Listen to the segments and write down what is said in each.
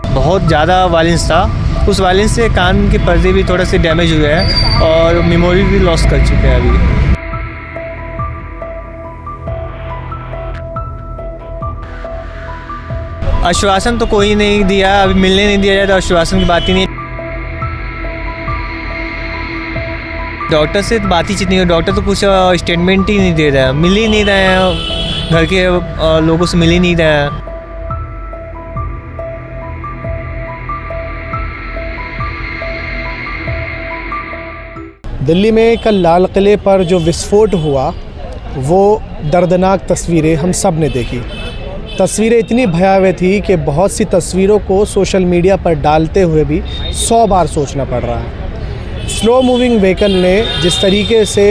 बहुत ज़्यादा वायलेंस था। उस वायलेंस से कान के पर्दे भी थोड़ा से डैमेज हुए हैं और मेमोरी भी लॉस कर चुके हैं अभी। आश्वासन तो कोई नहीं दिया, अभी मिलने नहीं दिया जाए तो आश्वासन की बात ही नहीं। डॉक्टर से बात ही नहीं हो, डॉक्टर तो कुछ स्टेटमेंट ही नहीं दे रहा है, मिल ही नहीं रहे हैं, घर के लोगों से मिल ही नहीं रहे हैं। दिल्ली में कल लाल किले पर जो विस्फोट हुआ वो दर्दनाक तस्वीरें हम सब ने देखी। तस्वीरें इतनी भयावह थी कि बहुत सी तस्वीरों को सोशल मीडिया पर डालते हुए भी 100 बार सोचना पड़ रहा है। स्लो मूविंग व्हीकल ने जिस तरीके से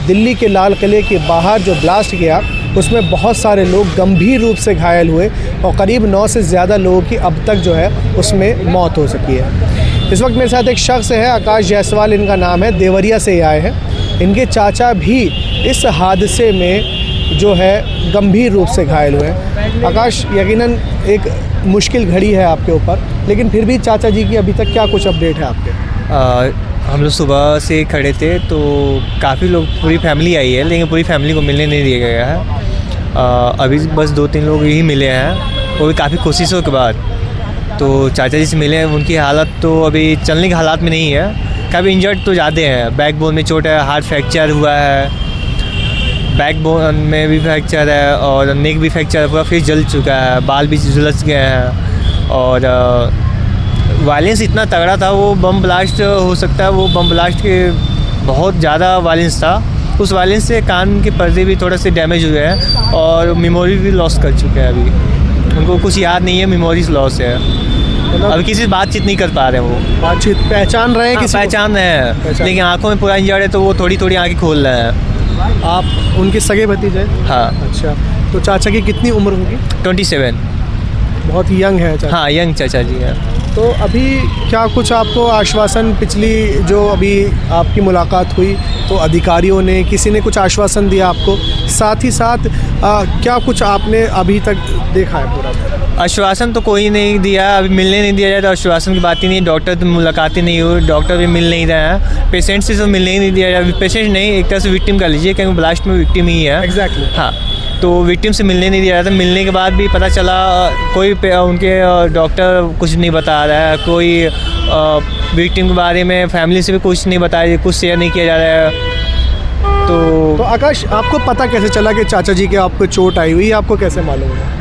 दिल्ली के लाल किले के बाहर जो ब्लास्ट किया उसमें बहुत सारे लोग गंभीर रूप से घायल हुए और करीब 9 से ज़्यादा लोगों की अब तक जो है उसमें मौत हो सकी है। इस वक्त मेरे साथ एक शख्स है, आकाश जायसवाल इनका नाम है, देवरिया से आए हैं। इनके चाचा भी इस हादसे में जो है गंभीर रूप से घायल हुए हैं। आकाश, यकीनन एक मुश्किल घड़ी है आपके ऊपर, लेकिन फिर भी चाचा जी की अभी तक क्या कुछ अपडेट है आपके? हम लोग सुबह से खड़े थे तो काफ़ी लोग, पूरी फैमिली आई है, लेकिन पूरी फैमिली को मिलने नहीं दिया गया है। अभी बस 2-3 लोग ही मिले हैं, वो भी काफ़ी कोशिशों के बाद। तो चाचा जी से मिले हैं, उनकी हालत तो अभी चलने की हालात में नहीं है, काफ़ी इंजर्ड तो ज़्यादा हैं। बैकबोन में चोट है, हार्ट फ्रैक्चर हुआ है, बैकबोन में भी फ्रैक्चर है और नेक भी फ्रैक्चर है, पूरा फेस जल चुका है, बाल भी झुलस गए हैं। और वायलेंस इतना तगड़ा था, वो बम ब्लास्ट हो सकता है, वो बम ब्लास्ट के बहुत ज़्यादा वायलेंस था। उस वायलेंस से कान के पर्दे भी थोड़ा से डैमेज हुए हैं और मेमोरी भी लॉस कर चुके हैं अभी। उनको कुछ याद नहीं है, मेमोरीज लॉस है, अभी किसी से बातचीत नहीं कर पा रहे हैं। वो बातचीत पहचान रहे हैं? पहचान रहे हैं, लेकिन आँखों में पूरा इंजर्ड है तो वो थोड़ी थोड़ी आँखें खोल रहे हैं। आप उनके सगे भतीजे? हाँ। अच्छा, तो चाचा की कितनी उम्र होगी? 27। बहुत यंग है चाचा? हाँ, यंग चाचा जी हैं। तो अभी क्या कुछ आपको आश्वासन, पिछली जो अभी आपकी मुलाकात हुई तो अधिकारियों ने, किसी ने कुछ आश्वासन दिया आपको? साथ ही साथ क्या कुछ आपने अभी तक देखा है पूरा? आश्वासन तो कोई नहीं दिया, अभी मिलने नहीं दिया जाए तो आश्वासन की बात ही नहीं। डॉक्टर तो मुलाकात ही नहीं हुई, डॉक्टर भी मिल नहीं रहे हैं, पेशेंट से तो मिलने ही नहीं दिया जाए। पेशेंट नहीं, एक तरह से विक्टिम कर लीजिए, क्योंकि ब्लास्ट में विक्टिम ही है। एग्जैक्टली। हाँ, तो विक्टिम से मिलने नहीं दिया जाता। मिलने के बाद भी पता चला कोई उनके डॉक्टर कुछ नहीं बता रहा है, कोई विक्टिम के बारे में फैमिली से भी कुछ नहीं बताया, कुछ शेयर नहीं किया जा रहा है। तो आकाश, आपको पता कैसे चला कि चाचा जी के आपको चोट आई हुई, आपको कैसे मालूम है?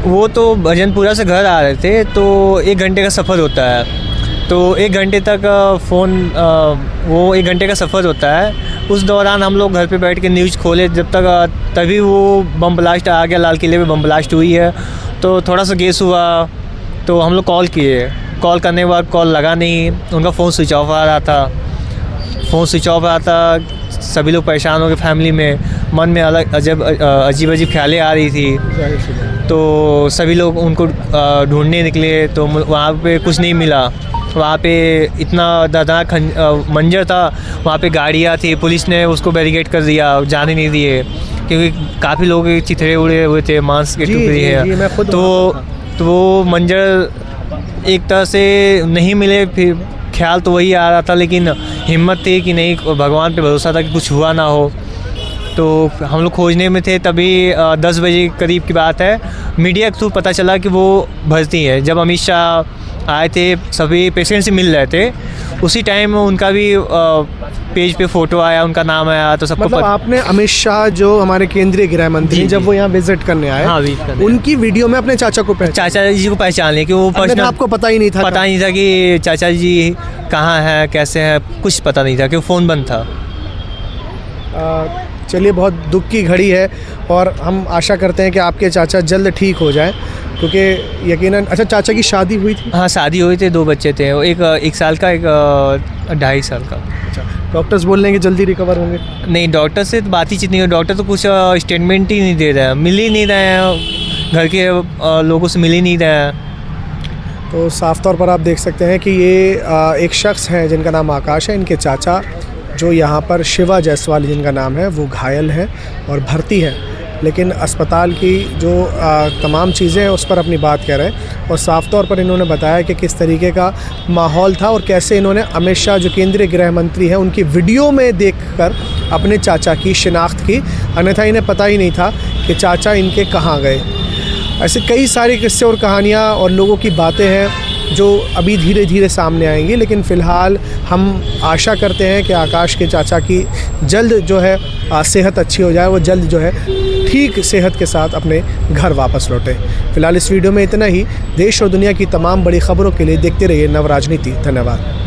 वो तो भजनपुरा से घर आ रहे थे, तो 1 घंटे का सफ़र होता है, तो 1 घंटे तक वो 1 घंटे का सफ़र होता है। उस दौरान हम लोग घर पे बैठ के न्यूज़ खोले जब तक, तभी वो बम ब्लास्ट आ गया, लाल किले पे बम ब्लास्ट हुई है। तो थोड़ा सा गेस हुआ तो हम लोग कॉल किए, कॉल करने के बाद कॉल लगा नहीं, उनका फ़ोन स्विच ऑफ आ रहा था, फ़ोन स्विच ऑफ आ रहा था। सभी लोग परेशान हो गए फैमिली में, मन में अलग अजीब ख्यालें आ रही थी। तो सभी लोग उनको ढूंढने निकले तो वहाँ पे कुछ नहीं मिला। वहाँ पे इतना दर्दनाक मंजर था, वहाँ पे गाड़ियाँ थी, पुलिस ने उसको बैरिकेड कर दिया, जाने नहीं दिए, क्योंकि काफ़ी लोग चिथड़े उड़े हुए थे, मांस के टुकड़े हैं। तो वो मंजर एक तरह से नहीं मिले, फिर ख्याल तो वही आ रहा था, लेकिन हिम्मत थी कि नहीं, भगवान पे भरोसा था कि कुछ हुआ ना हो। तो हम लोग खोजने में थे, तभी 10 बजे करीब की बात है, मीडिया के थ्रू पता चला कि वो भर्ती है। जब अमित शाह आए थे, सभी पेशेंट से मिल रहे थे, उसी टाइम उनका भी पेज पे फ़ोटो आया, उनका नाम आया, तो सबको मतलब आपने अमित शाह जो हमारे केंद्रीय गृह मंत्री, जब वो यहाँ विजिट करने आए, हाँ, उनकी वीडियो में अपने चाचा जी को पहचान लिया कि वो पर्सनल, आपको पता ही नहीं था? पता नहीं था कि चाचा जी कहाँ हैं, कैसे हैं, कुछ पता नहीं था, कि फ़ोन बंद था। चलिए, बहुत दुख की घड़ी है और हम आशा करते हैं कि आपके चाचा जल्द ठीक हो जाएं, क्योंकि यकीनन। अच्छा, चाचा की शादी हुई थी? हाँ, शादी हुई थी, 2 बच्चे थे, एक साल का, एक 2.5 साल का। अच्छा, डॉक्टर्स बोल रहे हैं कि जल्दी रिकवर होंगे? नहीं, डॉक्टर से बात ही नहीं हुई, डॉक्टर तो कुछ स्टेटमेंट ही नहीं दे रहे हैं, मिल ही नहीं रहे हैं, घर के लोगों से मिल ही नहीं रहे हैं। तो साफ तौर पर आप देख सकते हैं कि ये एक शख्स हैं जिनका नाम आकाश है, इनके चाचा जो यहाँ पर शिवा जायसवाल जिनका नाम है वो घायल हैं और भर्ती हैं, लेकिन अस्पताल की जो तमाम चीज़ें हैं उस पर अपनी बात कह रहे हैं और साफ तौर पर इन्होंने बताया कि किस तरीके का माहौल था और कैसे इन्होंने अमित शाह जो केंद्रीय गृह मंत्री हैं उनकी वीडियो में देखकर अपने चाचा की शिनाख्त की, अन्यथा इन्हें पता ही नहीं था कि चाचा इनके कहाँ गए। ऐसे कई सारे किस्से और कहानियाँ और लोगों की बातें हैं जो अभी धीरे धीरे सामने आएंगी, लेकिन फ़िलहाल हम आशा करते हैं कि आकाश के चाचा की जल्द जो है सेहत अच्छी हो जाए, वो जल्द जो है ठीक सेहत के साथ अपने घर वापस लौटे। फ़िलहाल इस वीडियो में इतना ही। देश और दुनिया की तमाम बड़ी खबरों के लिए देखते रहिए नव राजनीति। धन्यवाद।